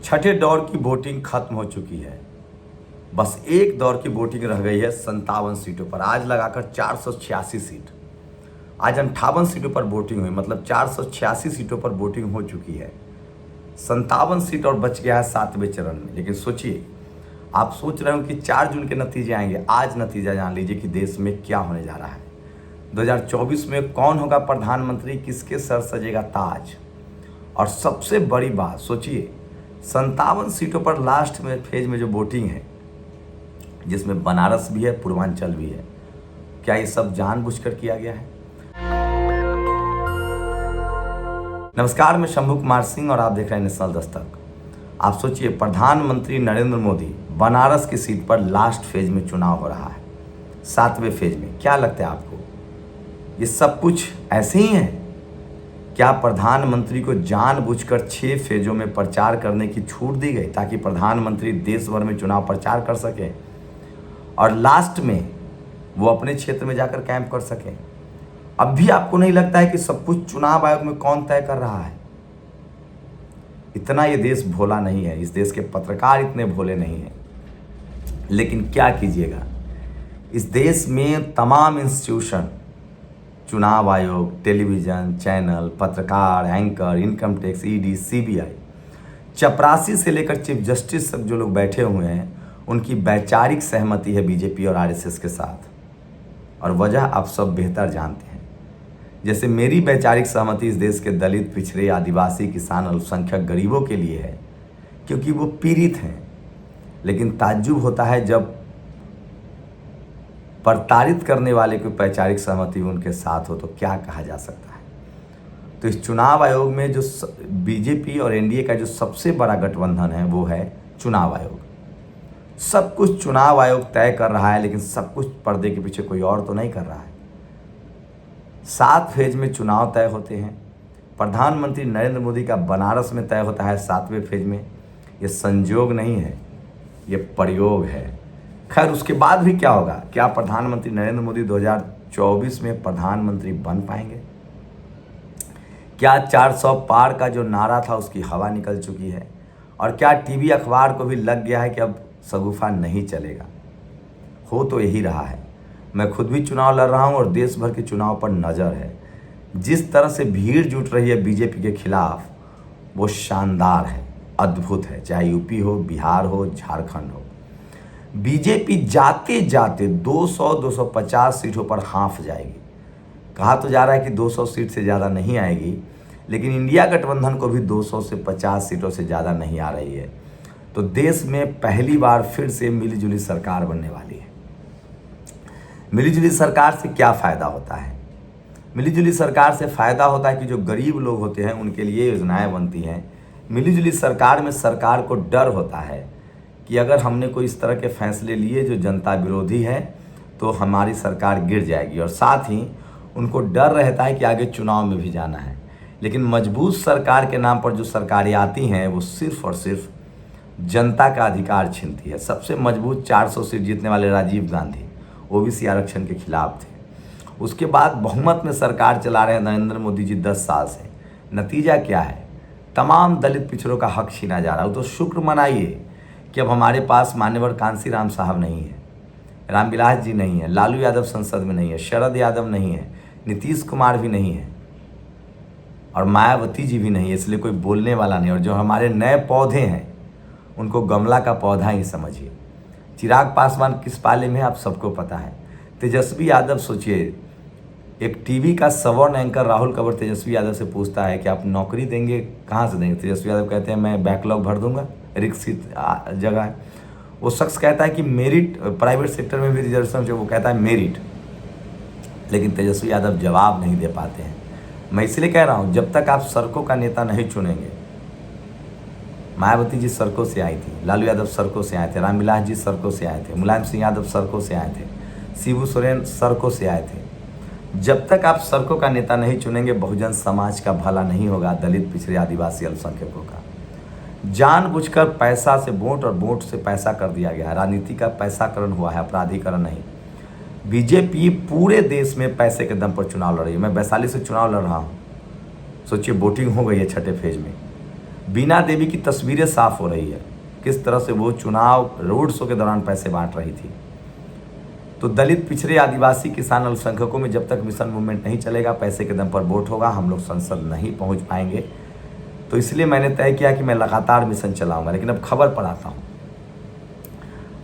छठे दौर की वोटिंग खत्म हो चुकी है। बस एक दौर की वोटिंग रह गई है 57 सीटों पर। आज लगाकर 486 सीट, आज 58 सीटों पर वोटिंग हुई, मतलब 486 सीटों पर वोटिंग हो चुकी है। 57 सीट और बच गया है 7वें चरण में। लेकिन सोचिए, आप सोच रहे हो कि 4 जून के नतीजे आएंगे। आज नतीजा जान लीजिए कि देश में क्या होने जा रहा है। 2024 में कौन होगा प्रधानमंत्री, किसके सर सजेगा ताज। और सबसे बड़ी बात सोचिए, 57 सीटों पर लास्ट में फेज में जो वोटिंग है, जिसमें बनारस भी है, पूर्वांचल भी है, क्या ये सब जानबूझकर किया गया है? नमस्कार, मैं शंभू कुमार सिंह और आप देख रहे हैं नेशनल दस्तक। आप सोचिए, प्रधानमंत्री नरेंद्र मोदी बनारस की सीट पर लास्ट फेज में चुनाव हो रहा है, 7वें फेज में। क्या लगता है आपको, ये सब कुछ ऐसे ही है? क्या प्रधानमंत्री को जानबूझकर 6 फेजों में प्रचार करने की छूट दी गई ताकि प्रधानमंत्री देश भर में चुनाव प्रचार कर सकें और लास्ट में वो अपने क्षेत्र में जाकर कैंप कर सकें? अब भी आपको नहीं लगता है कि सब कुछ चुनाव आयोग में कौन तय कर रहा है? इतना ये देश भोला नहीं है, इस देश के पत्रकार इतने भोले नहीं हैं। लेकिन क्या कीजिएगा, इस देश में तमाम इंस्टीट्यूशन, चुनाव आयोग, टेलीविज़न चैनल, पत्रकार, anchor, income tax, ED, CBI, चपरासी से लेकर चीफ जस्टिस तक जो लोग बैठे हुए हैं, उनकी वैचारिक सहमति है बीजेपी और आरएसएस के साथ। और वजह आप सब बेहतर जानते हैं। जैसे मेरी वैचारिक सहमति इस देश के दलित, पिछड़े, आदिवासी, किसान, अल्पसंख्यक, गरीबों के लिए है, क्योंकि वो पीड़ित हैं। लेकिन ताज्जुब होता है जब प्रताड़ित करने वाले की वैचारिक सहमति उनके साथ हो, तो क्या कहा जा सकता है। तो इस चुनाव आयोग में जो बीजेपी और एनडीए का जो सबसे बड़ा गठबंधन है, वो है चुनाव आयोग। सब कुछ चुनाव आयोग तय कर रहा है, लेकिन सब कुछ पर्दे के पीछे कोई और तो नहीं कर रहा है। 7 फेज में चुनाव तय होते हैं। प्रधानमंत्री नरेंद्र मोदी का बनारस में तय होता है 7वें फेज में। ये संयोग नहीं है, ये प्रयोग है। खैर, उसके बाद भी क्या होगा? क्या प्रधानमंत्री नरेंद्र मोदी 2024 में प्रधानमंत्री बन पाएंगे? क्या 400 पार का जो नारा था उसकी हवा निकल चुकी है? और क्या टीवी अखबार को भी लग गया है कि अब शगुफा नहीं चलेगा? हो तो यही रहा है। मैं खुद भी चुनाव लड़ रहा हूं और देश भर के चुनाव पर नज़र है। जिस तरह से भीड़ जुट रही है बीजेपी के खिलाफ, वो शानदार है, अद्भुत है। चाहे यूपी हो, बिहार हो, झारखंड हो, बीजेपी जाते जाते 200-250 सीटों पर हाँफ जाएगी। कहा तो जा रहा है कि 200 सीट से ज़्यादा नहीं आएगी, लेकिन इंडिया गठबंधन को भी 200 से 50 सीटों से ज़्यादा नहीं आ रही है। तो देश में पहली बार फिर से मिलीजुली सरकार बनने वाली है। मिलीजुली सरकार से क्या फ़ायदा होता है? मिलीजुली सरकार से फ़ायदा होता है कि जो गरीब लोग होते हैं उनके लिए योजनाएं बनती हैं। मिलीजुली सरकार में सरकार को डर होता है कि अगर हमने कोई इस तरह के फैसले लिए जो जनता विरोधी है, तो हमारी सरकार गिर जाएगी। और साथ ही उनको डर रहता है कि आगे चुनाव में भी जाना है। लेकिन मजबूत सरकार के नाम पर जो सरकारें आती हैं, वो सिर्फ और सिर्फ जनता का अधिकार छीनती है। सबसे मजबूत 400 सीट जीतने वाले राजीव गांधी ओबीसी आरक्षण के खिलाफ थे। उसके बाद बहुमत में सरकार चला रहे हैं नरेंद्र मोदी जी 10 साल से। नतीजा क्या है? तमाम दलित पिछड़ों का हक छीना जा रहा है। तो शुक्र मनाइए कि अब हमारे पास मान्यवर कांसी राम साहब नहीं है, रामविलास जी नहीं है, लालू यादव संसद में नहीं है, शरद यादव नहीं है, नीतीश कुमार भी नहीं है और मायावती जी भी नहीं है, इसलिए कोई बोलने वाला नहीं। और जो हमारे नए पौधे हैं, उनको गमला का पौधा ही समझिए। चिराग पासवान किस पाले में, आप सबको पता है। तेजस्वी यादव, सोचिए, एक टीवी का सवर्ण एंकर राहुल कंवर तेजस्वी यादव से पूछता है कि आप नौकरी देंगे, कहाँ से देंगे? तेजस्वी यादव कहते हैं मैं बैकलॉग भर दूंगा, रिक्त जगह है। वो शख्स कहता है कि मेरिट, प्राइवेट सेक्टर में भी रिजर्वेशन जो, वो कहता है मेरिट। लेकिन तेजस्वी यादव जवाब नहीं दे पाते हैं। मैं इसलिए कह रहा हूँ, जब तक आप सड़कों का नेता नहीं चुनेंगे, मायावती जी सड़कों से आई थी, लालू यादव सड़कों से आए थे, रामविलास जी सड़कों से आए थे, मुलायम सिंह यादव सड़कों से आए थे, शिबू सोरेन सड़कों से आए थे। जब तक आप सड़कों का नेता नहीं चुनेंगे, बहुजन समाज का भला नहीं होगा, दलित, पिछड़े, आदिवासी, अल्पसंख्यकों का। जानबूझकर पैसा से वोट और वोट से पैसा कर दिया गया है। राजनीति का पैसाकरण हुआ है, अपराधीकरण नहीं। बीजेपी पूरे देश में पैसे के दम पर चुनाव लड़ रही है। मैं वैशाली से चुनाव लड़ रहा हूँ। सोचिए, वोटिंग हो गई है 6ठे फेज में। बीना देवी की तस्वीरें साफ हो रही है, किस तरह से वो चुनाव रोड शो के दौरान पैसे बांट रही थी। तो दलित, पिछड़े, आदिवासी, किसान, अल्पसंख्यकों में जब तक मिशन मूवमेंट नहीं चलेगा, पैसे के दम पर वोट होगा, हम लोग संसद नहीं पहुंच पाएंगे। तो इसलिए मैंने तय किया कि मैं लगातार मिशन चलाऊंगा। लेकिन अब खबर पर आता हूँ,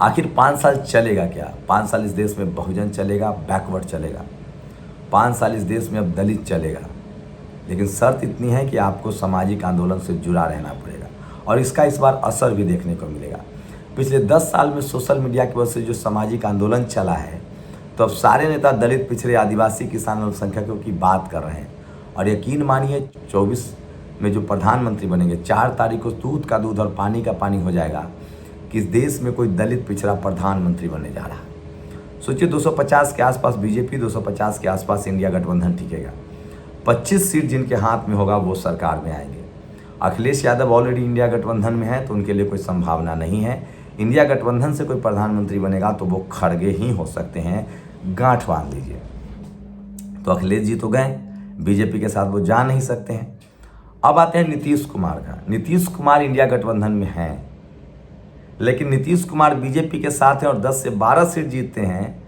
आखिर 5 साल चलेगा क्या? 5 साल इस देश में बहुजन चलेगा, बैकवर्ड चलेगा। 5 साल इस देश में अब दलित चलेगा, लेकिन शर्त इतनी है कि आपको सामाजिक आंदोलन से जुड़ा रहना पड़ेगा, और इसका इस बार असर भी देखने को मिलेगा। पिछले 10 साल में सोशल मीडिया की वजह से जो सामाजिक आंदोलन चला है, तो अब सारे नेता दलित, पिछड़े, आदिवासी, किसान, अल्पसंख्यकों की बात कर रहे हैं। और यकीन मानिए 24 में जो प्रधानमंत्री बनेंगे, 4 तारीख को दूध का दूध और पानी का पानी हो जाएगा कि इस देश में कोई दलित पिछड़ा प्रधानमंत्री बनने जा रहा है। सोचिए 250 के आसपास बीजेपी, 250 के आसपास इंडिया गठबंधन टिकेगा। 25 सीट जिनके हाथ में होगा वो सरकार में आएंगे। अखिलेश यादव ऑलरेडी इंडिया गठबंधन में है, तो उनके लिए कोई संभावना नहीं है। इंडिया गठबंधन से कोई प्रधानमंत्री बनेगा तो वो खड़गे ही हो सकते हैं, गांठ बांध लीजिए। तो अखिलेश जी तो गए, बीजेपी के साथ वो जा नहीं सकते हैं। अब आते हैं नीतीश कुमार का। नीतीश कुमार इंडिया गठबंधन में हैं, लेकिन नीतीश कुमार बीजेपी के साथ हैं और 10 से 12 सीट जीतते हैं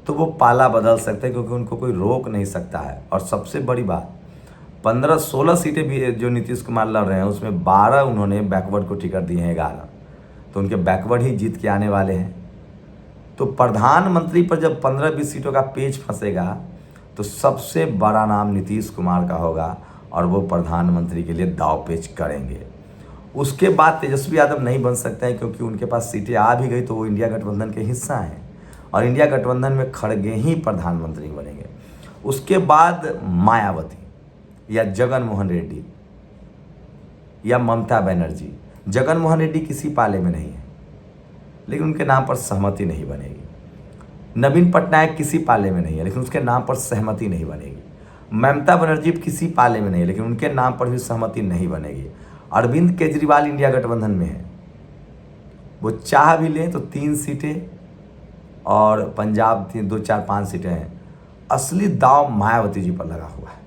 तो वो पाला बदल सकते हैं, क्योंकि उनको कोई रोक नहीं सकता है। और सबसे बड़ी बात, 15-16 सीटें भी जो नीतीश कुमार लड़ रहे हैं, उसमें 12 उन्होंने बैकवर्ड को टिकट दिए हैं, 11 तो उनके बैकवर्ड ही जीत के आने वाले हैं। तो प्रधानमंत्री पर जब 15-20 सीटों का पेच फंसेगा तो सबसे बड़ा नाम नीतीश कुमार का होगा, और वो प्रधानमंत्री के लिए दाव पेच करेंगे। उसके बाद तेजस्वी यादव नहीं बन सकते हैं, क्योंकि उनके पास सीटें आ भी गई तो वो इंडिया गठबंधन के हिस्सा हैं, और इंडिया गठबंधन में खड़गे ही प्रधानमंत्री बनेंगे। उसके बाद मायावती या जगन मोहन रेड्डी या ममता बनर्जी। जगन मोहन रेड्डी किसी पाले में नहीं है, लेकिन उनके नाम पर सहमति नहीं बनेगी। नवीन पटनायक किसी पाले में नहीं है, लेकिन उसके नाम पर सहमति नहीं बनेगी। ममता बनर्जी किसी पाले में नहीं है, लेकिन उनके नाम पर भी सहमति नहीं बनेगी। अरविंद केजरीवाल इंडिया गठबंधन में है, वो चाह भी लें तो 3 सीटें, और पंजाब 2, 4, 5 सीटें हैं। असली दाव मायावती जी पर लगा हुआ है।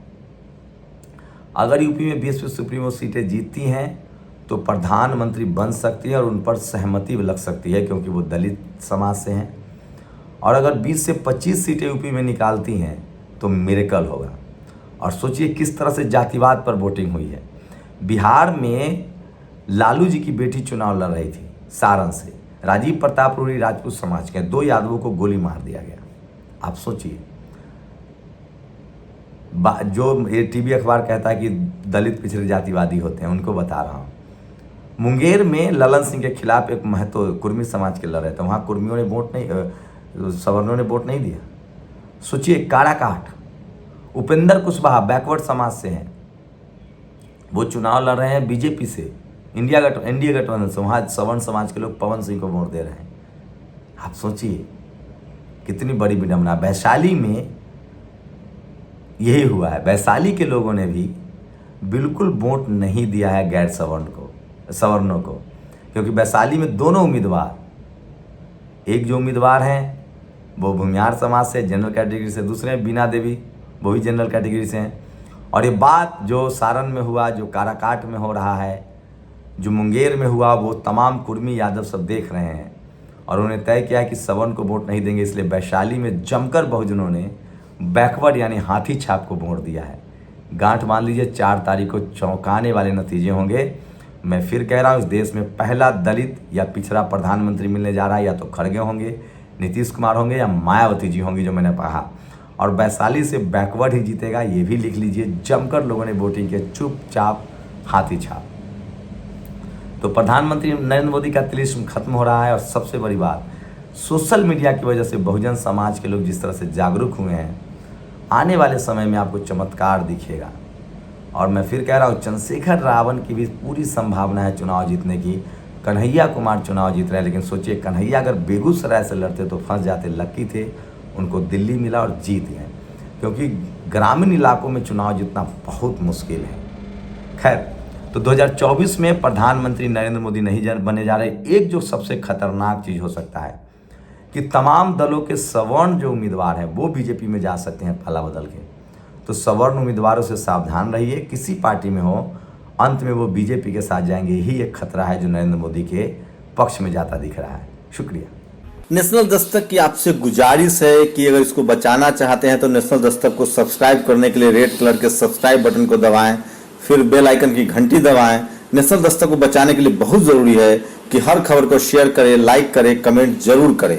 अगर यूपी में 20 सुप्रीमो सीटें जीतती हैं तो प्रधानमंत्री बन सकती है, और उन पर सहमति भी लग सकती है, क्योंकि वो दलित समाज से हैं। और अगर 20 से 25 सीटें यूपी में निकालती हैं तो मिरेकल होगा। और सोचिए किस तरह से जातिवाद पर वोटिंग हुई है। बिहार में लालू जी की बेटी चुनाव लड़ रही थी सारण से, राजीव प्रताप रूडी राजपूत समाज के, 2 यादवों को गोली मार दिया गया। आप सोचिए, जो ये टीवी अखबार कहता है कि दलित पिछड़े जातिवादी होते हैं, उनको बता रहा हूँ। मुंगेर में ललन सिंह के खिलाफ एक महतो कुर्मी समाज के लड़ रहे थे, वहाँ कुर्मियों ने वोट नहीं, सवर्णों ने वोट नहीं दिया। सोचिए काराकाट, उपेंद्र कुशवाहा बैकवर्ड समाज से हैं, वो चुनाव लड़ रहे हैं बीजेपी से, इंडिया गठबंधन से, वहाँ सवर्ण समाज के लोग पवन सिंह को वोट दे रहे हैं। आप सोचिए कितनी बड़ी विडंबना। वैशाली में यही हुआ है, वैशाली के लोगों ने भी बिल्कुल वोट नहीं दिया है गैर सवर्णों को, क्योंकि वैशाली में दोनों उम्मीदवार, एक जो उम्मीदवार हैं वो भूमिहार समाज से, जनरल कैटेगरी से, दूसरे बीना देवी, वो भी जनरल कैटेगरी से हैं। और ये बात जो सारण में हुआ, जो काराकाट में हो रहा है, जो मुंगेर में हुआ, वो तमाम कुर्मी यादव सब देख रहे हैं, और उन्होंने तय किया कि सवर्ण को वोट नहीं देंगे। इसलिए वैशाली में जमकर बहुजनों ने बैकवर्ड यानी हाथी छाप को वोट दिया है। गांठ मान लीजिए 4 तारीख को चौंकाने वाले नतीजे होंगे। मैं फिर कह रहा हूँ, इस देश में पहला दलित या पिछड़ा प्रधानमंत्री मिलने जा रहा है। या तो खड़गे होंगे, नीतीश कुमार होंगे, या मायावती जी होंगी, जो मैंने कहा। और वैशाली से बैकवर्ड ही जीतेगा, ये भी लिख लीजिए। जमकर लोगों ने वोटिंग किया, चुपचाप हाथी छाप। तो प्रधानमंत्री नरेंद्र मोदी का तिलिस्म खत्म हो रहा है। और सबसे बड़ी बात, सोशल मीडिया की वजह से बहुजन समाज के लोग जिस तरह से जागरूक हुए हैं, आने वाले समय में आपको चमत्कार दिखेगा। और मैं फिर कह रहा हूँ, चंद्रशेखर रावण की भी पूरी संभावना है चुनाव जीतने की। कन्हैया कुमार चुनाव जीत रहे हैं, लेकिन सोचिए कन्हैया अगर बेगूसराय से लड़ते तो फंस जाते। लकी थे, उनको दिल्ली मिला और जीत गए, क्योंकि ग्रामीण इलाकों में चुनाव जीतना बहुत मुश्किल है। खैर, तो 2024 में प्रधानमंत्री नरेंद्र मोदी नहीं बने जा रहे। एक जो सबसे खतरनाक चीज़ हो सकता है कि तमाम दलों के सवर्ण जो उम्मीदवार हैं वो बीजेपी में जा सकते हैं पाला बदल के। तो सवर्ण उम्मीदवारों से सावधान रहिए, किसी पार्टी में हो। अंत में वो बीजेपी के साथ जाएंगे, यही एक खतरा है जो नरेंद्र मोदी के पक्ष में जाता दिख रहा है। शुक्रिया। नेशनल दस्तक की आपसे गुजारिश है कि अगर इसको बचाना चाहते हैं तो नेशनल दस्तक को सब्सक्राइब करने के लिए रेड कलर के सब्सक्राइब बटन को दबाएं, फिर बेल आइकन की घंटी दबाएं। नेशनल दस्तक को बचाने के लिए बहुत जरूरी है कि हर खबर को शेयर करें, लाइक करें, कमेंट जरूर करें।